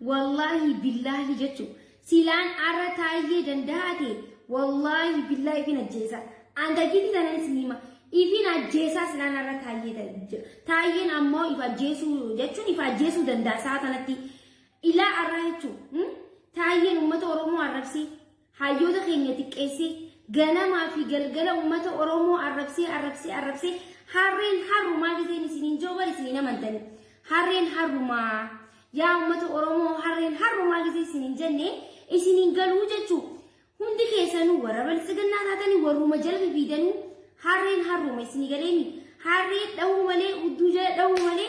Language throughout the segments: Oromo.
والله بالله جتشو سيلان أرى تايي دنداتي والله بالله فينا جيسا عند كده تاني سنيما إفينا جيسا سيلان أرى تايي نامو إفا جيسو جتشو إفا جيسو دندا ساتنتي إلا أرى جتشو تايي أمة أورومو عربسي هايودا خينيتك إيسي غنا ما في قلقلة أمة أورومو عربسي هارين هارما جزيني سنين جوبا سنين مندني هارين هارما يا أمة أورومو هارين هارما جزي سنين جنة سنين قالوا جتشو هندي كيسانو ورا بلسقنا تاتني ورو مجال بيدانو هارين هارما سنين قاليني هارين دو مالي ودوجا دو مالي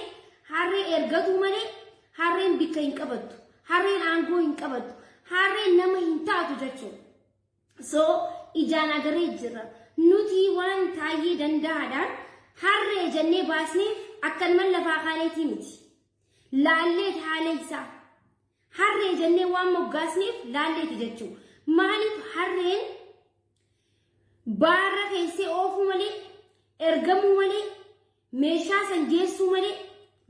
هارين إرقادو مالي هارين بيكا ينكبتو هارين آنغو ينكبتو هارين نما هنتاتو جتشو so ijana garejira nuti wan tayi dandadar harre janne basnif akkan man lafa khaleti miti lallet halaysa harre janne wan mogasnif lallet jechu malif harren barra kesse ofu male ergamu male mesha sanjesu male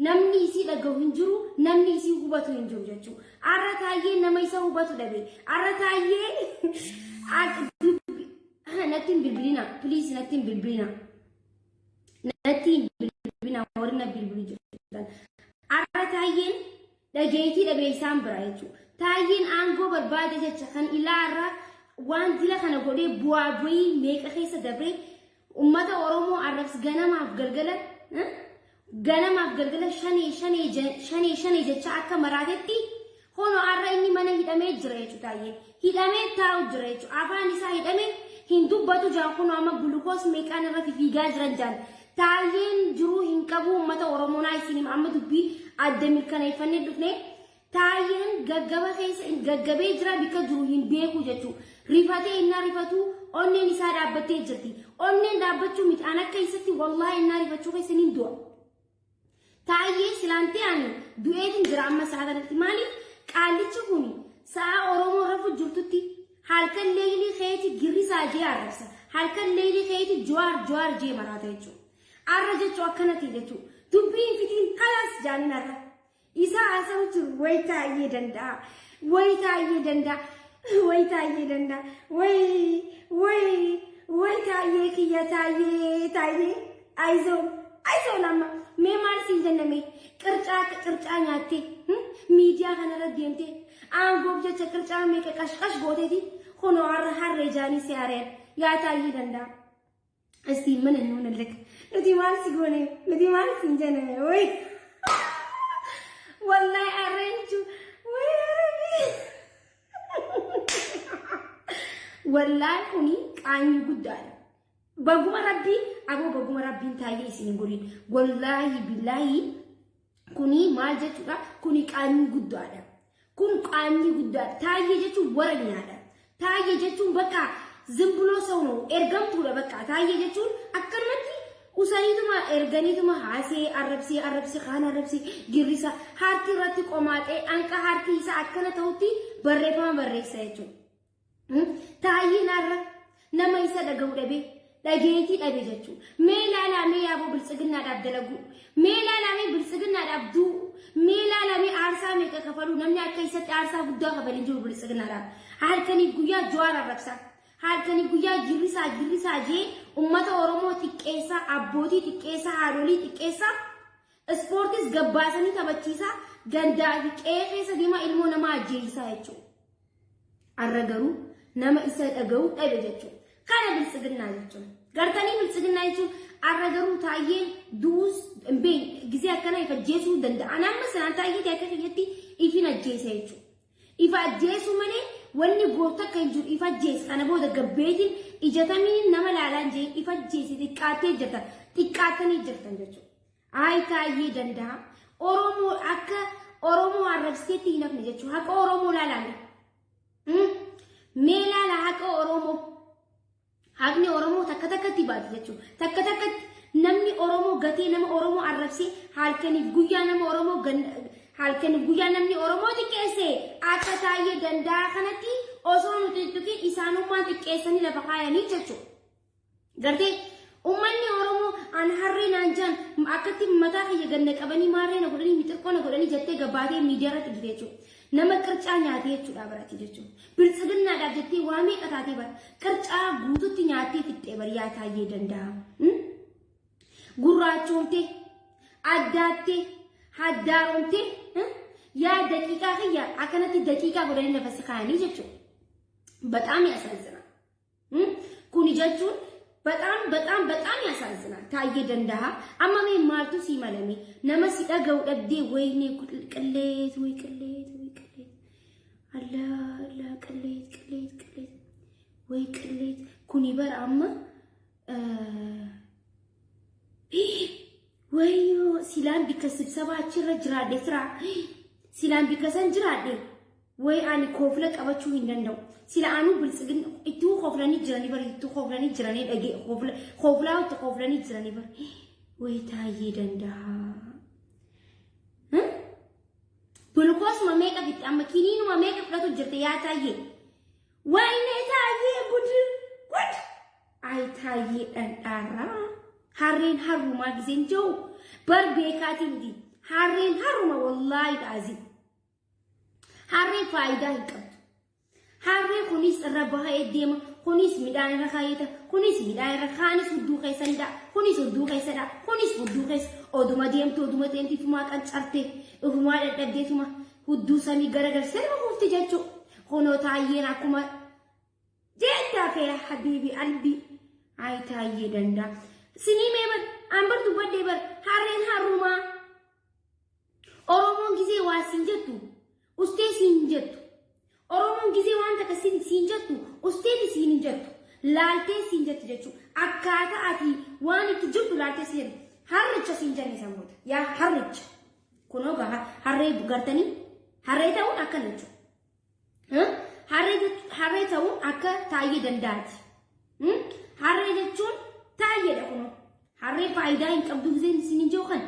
namni isi daga hinjuru namni isi hubatu hinjuru jechu arra tayi namaysa hubatu dabe arra tayi nothing bilbilina please nothing bilbilina warna bilbil jiran ara tayin da geeti da be sambra yachu tayin ango barbade jecha kan ilara wan dila kana gode buabui meka khisa dabre ummata oromo arabs ganama afgalgala shani jecha akka maratetti hono arra inni mana hidame jira yachu tayin hidame taa'u jira yachu afaan isa hidame hindu batu jaakunu ama glucose meeqaan irratti fiigaa jiran jaan taayeen jiru hin qabu ummata oromoonaa isinim amma dubbii adda mirkaneeffannee dhufne taayeen gaggabee jira bika jiru hin beeku jechuu rifatee innaa rifatu onneen isaa dhaabbattee jirti onneen dhaabbachuu miti an akka isatti wallahi innaa rifachuu keessaniin du'a taayee silaantee ani du'eetiin jira amma saa kanatti maaliif qaallichi kuni sa'a oromoo rafu jirtutti halkan leeyli kheeti girisa je arabsa halkan leeyli kheeti jwar je marata jechu arra jechu akkanati jechu dubbiin fitiin kalas jaanin arra isa asawchu wayta yedanda way wayta yekiya taye aizo lama me mal sinjana me qirca nyaate media kana radiyente aangof jecha qirca me qashqash gooteti hono arra harre jaani siyaaren yaa tayi danda asti man nuna lek nudi mal sigone nudi mal sinjana way wallahi arranju way wallahi kuni qaanyi guddaadha baguma rabbiin taayee isin gorin wallahi billahi kuni maal jechuudha kuni qaanyi guddaadha kun qaanyi guddaadha taayee jechuun waranyaadha taayee jechuun bakka zimbuloo sawno ergamtuudha bakka taayee jechuun akkanatti usaniituma erganiituma haasee arrabsee kaan arrabsee girrisa harti irratti qomaatee anqa harti isaa akkana ta'utti barreeffama barreessa jechuudha taayeen arra nama isa dhaga'u dhabe dhageetii dhabe jechuudha mee laalamee yaaboo biltsiginnaadhaaf dalagu mee laalamee biltsiginnaadhaaf duu mee laalamee aarsaa meeqa kafaluu namni akka isatti aarsaa guddaa kafalii jiru biltsiginnaadhaaf halkaniif guyyaa jawaar arrabsaa halkaniif guyyaa girrisaa jee ummata oromoo xiqqeessaa abbootii xiqqeessaa haadholii xiqqeessaa ispoortiis gabbaasanii taphachiisaa gandaa fi qe'ee keessa deemaa ilmoo namaa ajjeesaa jechuudha arra garuu nama isa dhaga'u dhabe jechuudha kana biltsiginnaa jechuudha gartanii biltsiginnaa jechuun arra garuu taayeen duus mbeen gisee akkana ifa ajjeesuu danda'a amma sanaan taayee akka kiyyatti ifin ajjeesa jechuudha ifa ajjeesuu malee wanni goota akka hin jiru ifa ajjeesa kana booda gabbeetiin ijatamiin nama laalaan jee ifa ajjeesi xiqqaattanii jirtan jechuudha ay taayee danda'a oromoo akka oromoo arrabseetti hin hafne jechuudha haqa oromoo laalaame mee laala haqa oromoo haqni oromoo takka takkatti baati jechuudha takka takkatti namni oromoo gatee nama oromoo arrabsee halkaniif guyyaa nama oromoo halkaniif guyyaa namni oromoo xiqqeesse akka taayee danda'a kanatti osoo nuti tuqin isaanummaan xiqqeessanii lafa kaayanii jechuudha gartee ummanni oromoo an harree naan jaan akkatti mataa kiyya ganna qabanii maarree na godhanii mixirqoo na godhanii jettee gabaatee miidiyaa irratti dhufee jechuudha nama qircaa nyaatee jechuudha barati jechuudha. Biltsiginnaadhaaf jettee waa meeqa taatee bara qircaa guututti nyaatee fixxee bariyaa taayee danda'a. Gurraachoomtee addaattee haddaaromtee yaa daqiiqaa kiyya akkanatti daqiiqaa godhanii nafasi kaayanii jechuudha. በጣም ያሳዝናል። ኩኒ ጀቹን በጣም ያሳዝናል። ታየ ደንዳሃ አማሜ ማልቱ ሲመለሚ ነመሲ ደገው ደብዴ ወይኔ ቅሌት ወይ ቅሌት ወይ ቅሌት አላ አላ ቅሌት ወይ ቅሌት ኩኒ በር አማ ወይዮ ሲላም ቢከስብ ሰባችን ረጅራዴ ስራ ሲላም ቢከሰን ጅራዴ ወይ አኒ ኮፍለ ቀበቹ እንደው ሲላአኑ ብልጽግን እቱ ኮፍለኒ ጅራኒ በር እቱ ኮፍለኒ ጅራኒ ደጌ ኮፍላው እቱ ኮፍለኒ ጅራኒ በር ወይ ታዬ ደንዳሃ ግሉኮስ ማሜቃ ቢጣም ኪኒኑ ማሜቃ ፍለቱ ጅርተ ያ ታዬ ወይኔ ታዬ ጉድ አይ ታዬ አንጣራ ሐሬን ሐሩማ ጊዜንጆ በር ቤካቲ እንዲ ሐሬን ሐሩማ ወላሂ ዳዚ ሐሬ ፋይዳ ይቀም ሐሬ ኩኒስ ረባህ ኤዴማ ኩኒስ ሚዳን ረኻይታ ኩኒስ ሚዳን ረኻኒስ ሁዱ ከይሰንዳ ኩኒስ ሁዱ ከይሰዳ ኩኒስ ሁዱ ከይስ ኦዱማ ዲምቲ ፉማ ቀንጨርቴ እፉማ ደደዴቱማ ሁዱ ሰሚ ገረገር ሰልማ ሁፍት ጀቹ ሆኖ ታዬን አኩማ ጀንዳ ፈ ሐቢቢ አልቢ አይ ታዬ ደንዳ ሲኒሜ በር አንበርቱ ወዴ በር ሐሬን ሐሩማ ኦሮሞን ጊዜ ዋሲንጀቱ ውስጤ ሲንጀቱ ኦሮሞን ጊዜ ዋንተ ከሲን ሲንጀቱ ውስጤ ሲንጀቱ ላልቴ ሲንጀቱ ጀቹ አካታ አቲ ዋን ትጅቱ ላልቴ ሲን ሐርቻ ሲንጀኔ ሰሞት ያ ሐርቻ ኩኖ ጋ ሐሬ ገርተኒ ሐሬታው አከነቹ ሐሬታው አከ ታዬ ደንዳት ሐሬ ጀቹን ታዬ ደኩኖ ሐሬ ፋይዳ ይንቀብዱ ጊዜ ሲንጀው ከን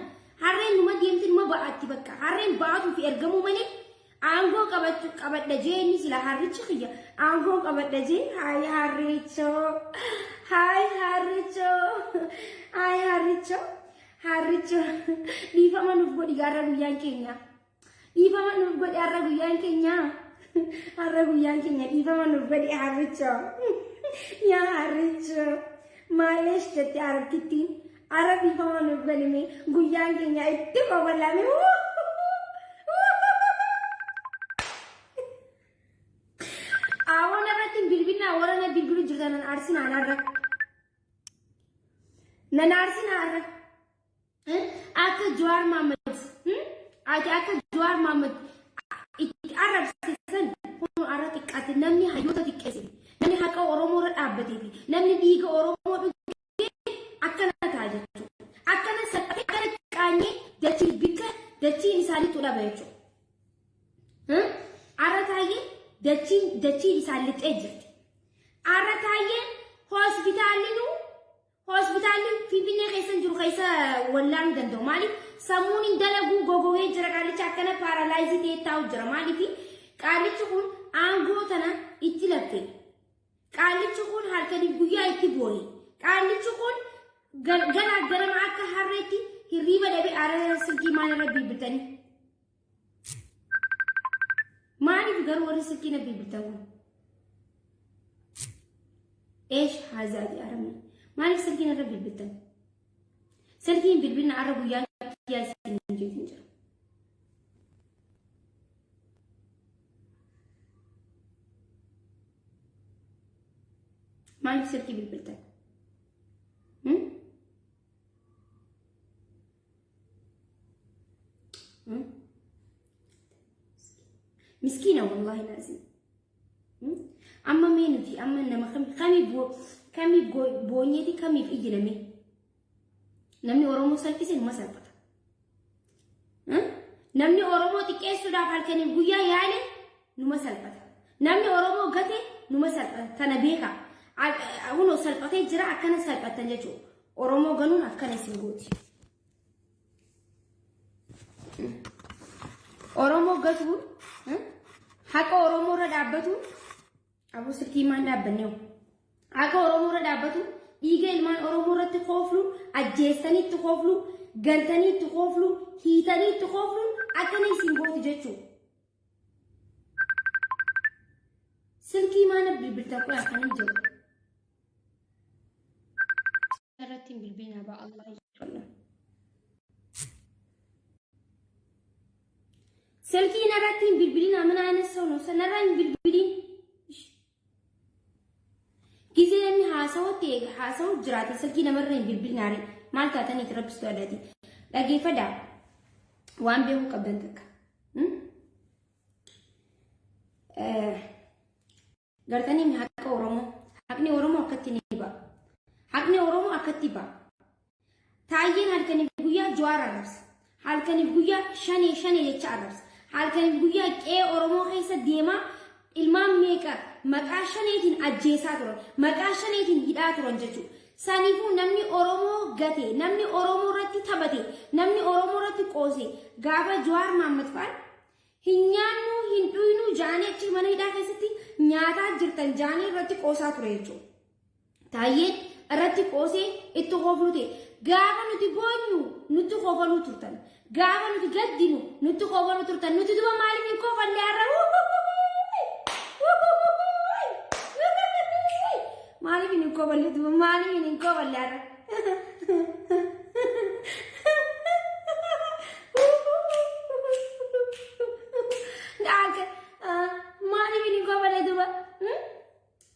ሐሬ ኑማ ዲምትን መባአቲ በቃ ሐሬን ባቱ ፊ እርገሙ መኔ አንጎ ቀበደ ጄኒ ሲላ ሐርች ኸያ አንጎ ቀበደ ጄ ሃይ ሐርቾ ዲፋማ ኑፍ ጎዲ ያረጉ ያንኬኛ ዲፋማ ኑፍ ጎዲ ሐርቾ ያ ሐርቾ ማሌሽ ተቲ አረብቲ አረብ ዲፋማ ኑፍ ጎዲ ሜ ጉያንኬኛ እጥቆ ወላሜ ወረነ ቢልብሉ ጅርታናን አርሲና አናረክ ነናርሲና አረክ አከ ጀዋር ማመድ አከ ጀዋር ማመድ አረብ ሲሰን ሆኖ አረክ ቃት ነምኒ ሀዮታ ትቀሲ ነምኒ ሀቀ ኦሮሞ ረዳበቴ ነምኒ ዲገ ኦሮሞ አከነ ታጀቹ አከነ ሰጠ ቃኝ ደቺ ቢከ ደቺ ኢሳሊ ቱላ በየቹ አረታዬ ደቺ ኢሳሊ ጠጅት አረታዬ ሆስፒታልን ፊንፊኔ ከይሰን ጅሩ ከይሰ ወላን ደንደው ማለት ሰሙን እንደለጉ ጎጎዌ ጅረቃልች አከነ ፓራላይዝ ዴታው ጅረ ማለት ቃልች ሁን አንጎተና ኢትለፈ ቃልች ሁን ሀልከዲ ጉያ ኢትቦይ ቃልች ሁን ገና ገረማ አከ ሐሬቲ ሂሪበ ደቢ አረ ስልኪ ማን ረቢ ብተኒ ማን ይገር ወደ ስልኪ ነቢ ብተው ايش هذا يا رمي مالك سلكين الربي بالتن سلكين بالبنا عربو يا سلكين جيت نجر مالك سلكي بالبلتن مسكينة والله لازم أما مينتي أما إنما كمي بونيتي كمي في إجنامي نمني أورومو سلكيسين ما سلبتا نمني أورومو تكيسو دافع الكنين بويا يعني نما سلبتا نمني أورومو غتي نما سلبتا تنبيها هونو سلبتا جرا أكنا سلبتا نجو أورومو غنون أكنا سنغوتي أورومو غتو حق أورومو ردابتو أبو سلكي ما دابنيو أكا أورومو ردابتو إيجا إلمان أورومو رد تخوفلو أجيستاني تخوفلو غلطاني تخوفلو هيتاني تخوفلو أكا نيسين بوت جاتشو silkii maana bilbilta qoya kanin jiru ratin bilbina ba Allah yalla silkii na ratin bilbilina mana anesso no sanaran bilbilin gizeni hasaw jirate silkii na marren bilbilinaare malta tani trabisto alati lagi fada waan beeku qabdan takka gartani mi haqqa oromo haqni oromo akkatti ni ba haqni oromo akkatti ba taayyin halkani guyya jawara arabs halkani guyya shani jecha arabs halkani guyya qee oromo keessa deema ilmaan meeqa maqaa shaneetiin ajjeesaa turan maqaa shaneetiin hidhaa turan jechuudha saniifuu namni oromoo gate namni oromoo irratti taphate namni oromoo irratti qoose gaafa Jawaar Mohaammed fa'aan hin nyaannu hin dhuynu jaanii achi mana hidhaa keessatti nyaataa jirtan jaanii irratti qoosaa ture jechuudha. Taayyeen irratti qoosee itti qooflute gaafa nuti boonyu nutti qoofaluu turtan gaafa nuti gaddinu nutti qoofaluu turtan nuti duba maaliif hin qoofalle har'a maaliif hin qoofalle duba maaliif hin qoofalle har'a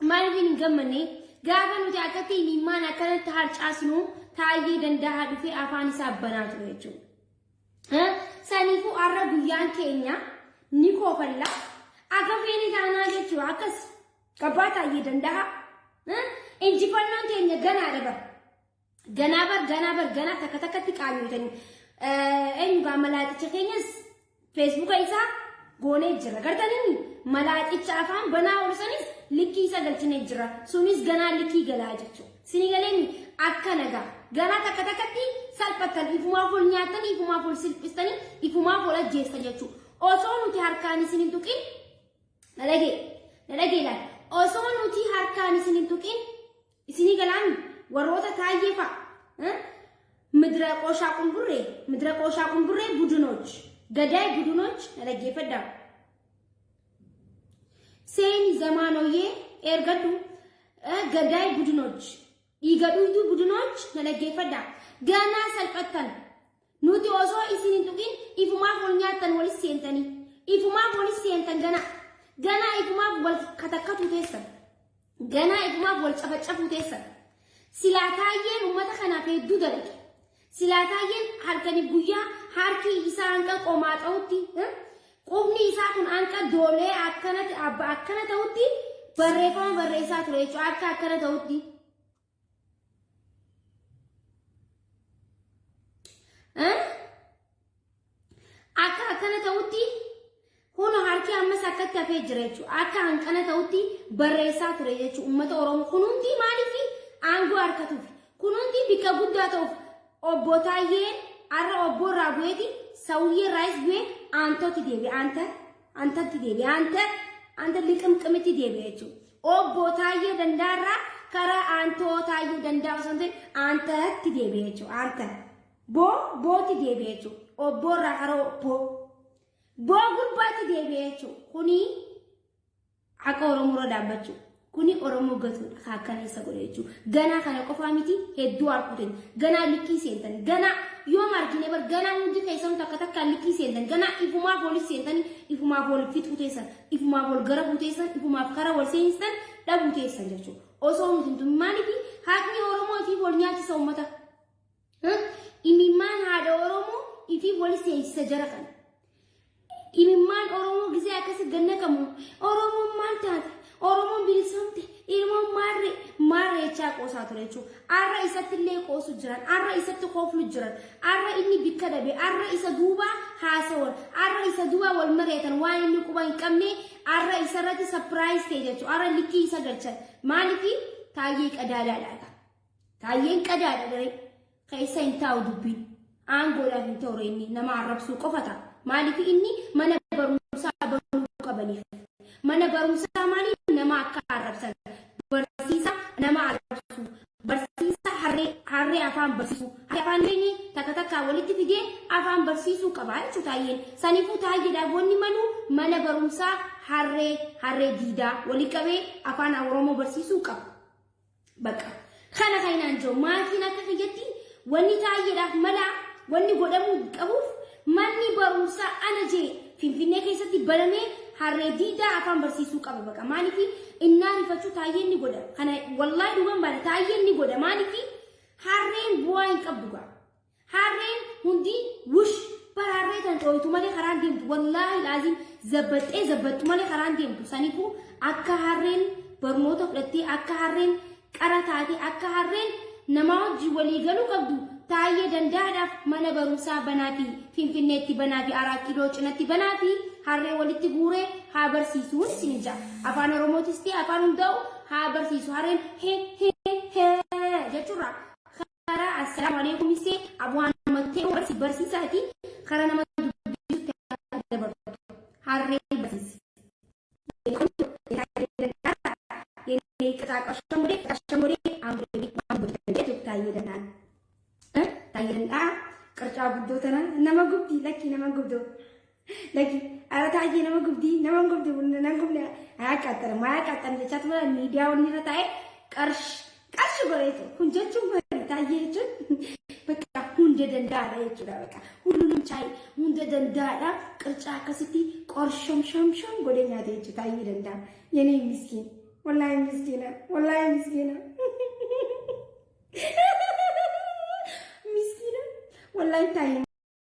Malvin gamane gaafa nuti akkatti imimmaan akkanatti harcaasnu taayee danda'a dhufee afaan isaa banaa ture jechuudha. Saniifuu har'a guyyaan keenya ni koofalla akka feene taanaa jechuudha akkas qabbaa taayee danda'a. Injifannoon keenya ganaa takka takkatti qaanyotanii eenyugaa malaaxicha keenyas feesbuuka isaa goonee jira gartanii malaaxicha afaan banaa oolsanis likki isa galchine jira sunis ganaa likki galaa jechuudha sinigaleen akka nagaa ganaa takka takkatti salphatan ifumaaf ol nyaatan ifumaaf ol silphistanii ifumaaf ol ajjeessan jechuudha osoo nuti harkaan isin hin tuqin nadhagee laal osoo nuti harkaan isin hin tuqin isinii galaan warroota taayee fa'a ምድረ ቆሻ ቁንቡሬ ቡድኖች ገዳይ ቡድኖች ነለጌፈዳ ሴን ዘማኖዬ ኤርገዱ ገዳይ ቡድኖች ይገዱቱ ቡድኖች ነለጌፈዳ ገና ሰልፈተን ኑቲ ኦሶ ኢሲን ጡቂን ኢፉማ ፎልኛተን ወልስ ሴንተኒ ኢፉማ ፎልስ ሴንተን ገና ኢፉማ ወል ከተከቱ ተሰን ገና ኢፉማ ወል ጨፈጨፉ ተሰን ሲላታየን ኡመተ ከናፈ ዱደልክ ሲላታየን halkani guyyaa harki isaa anqa qomaa ta'utti qubni isaa kun anqa doolee akkana ta'utti barreeffama barreessaa ture jechuudha akka akkana ta'utti akka akkana ta'utti hono harki ammas akkatti hafee jira jechuudha akka hanqana ta'utti barreessaa ture jechuudha uummata oromoo kunuunti maaliif aangoo harkatuuf kunuunti bikka guddaa ta'uuf obbo Taayyeen arra obbo Raabu'eeti sawiyee raayis bu'ee aantooti deebi'e aantatti deebi'e aanta liqimqimitti deebi'e jechuudha obbo Taayyee dandaarraa karaa aantoo Taayyee dandaa osoo hin ta'in aantatti deebi'e jechuudha aanta booti deebi'e jechuudha obbo irraa karaa boo gurbaatti deebi'e jechuudha kuni akka Oromoo dhaabbachuu kuni Oromoo gatuudha akkana isa godhe jechuudha ganaa kana qofaa miti hedduu harkuutin ganaa likkii seentan ganaa yoo margine bar ganaa hundi keessan takka likkii seentan ganaa ifumaa poolis seentan ifumaa pool fixuu teessan ifumaa pool gara buuteessan ifumaaf kara wal seenistan dhabuu teessan jechuudha osoo nuti maaliif haaqni Oromoo ifi pool nyaachisa uummata imimmaan haadha Oromoo ifi pool seensisa jara kana imimmaan Oromoo gisee akkasi ganna qabu Oromoo maal taate Oromoon bilisomte ilmoo maarree chaa qoosaa ture jechuudha. Arra isatti illee qoosu jiran, arra isatti qooflu jiran, arra inni bikka dhabe, arra isa duuba haasawan, arra isa duuba wal mareetan waan inni quba hin qabne, arra isarratti surprise ta'e jechuudha. Arra likkii isa galchan. Maaliif Taayyee qadaadaadha. Taayyeen qadaada daree keessa hin taa'u dubbiin. Aangoodhaaf hin ta'u inni nama arrabsuu qofata. Maaliif inni mana barumsaa baruu qabaniif. Mana barumsaa maaliif nama akka arrabsan barsiisa nama arrabsu barsiisa harree afaan barsiisu afaan takka walitti fidee afaan barsiisuu qaba jechuudha Taayyeen saniifuu Taayyeedhaaf wanni malu mana barumsaa harree diidaa walii qabee afaan Oromoo barsiisuu qaba. Bakka kana kainaan jiru maatiin akka kiyyatti wanni taayyeedhaaf mala wanni godhamuu qabuuf manni barumsaa ana jee Finfinnee keessatti banamee harree diidaa afaan barsiisuu qaba. Bakka maaliif innaan ifachuu taayyeen ni godha. Kana wallahi dhugaan baala taayyeen ni godha maaliif harreen bu'aa hin qabdu gaa. Harreen hundi wush bararree tan xooytu malee karaan deemtu wallahi laazim zabbattu malee karaan deemtu. Saniifuu akka harreen barnoota fudhattee akka harreen qara taatee akka harreen nama wajjin walii galuu qabdu taayyee danda'aadhaaf mana barumsaa banaa fi Finfinneetti banaa fi 4 kiiloo cinatti banaa fi harree walitti guuree haa barsiisuun isin jaa. Afaan Oromootis ta'e afaan hundaa'u haa barsiisu. Harreen he jechuudha. Karaa assalaamu alaykum isee abu'aan namatti barsiisaati. Karaa nama dubbisuutti dabartu. Harree barsiisi. Kashamuree ambootee taayee danda'an. Taayee danda'aa qarcaa guddoo tana nama gubdii lakki nama guddoo. Lagi ala taayee nama gubdii nama gubdii haa qaxxan jechaa tura miidiyaa wanni irra taa'ee qarshi godheetu kun jechuun maali taayee jechuun bakka hunda danda'aadha jechuudha. Bakka hundinuu chaayee hunda danda'aadha qarcaa akkasitti qorshom godhee nyaata jechuudha taayee danda'a. Yenii miskiin wallahi miskiina miskiina wallahi taayee.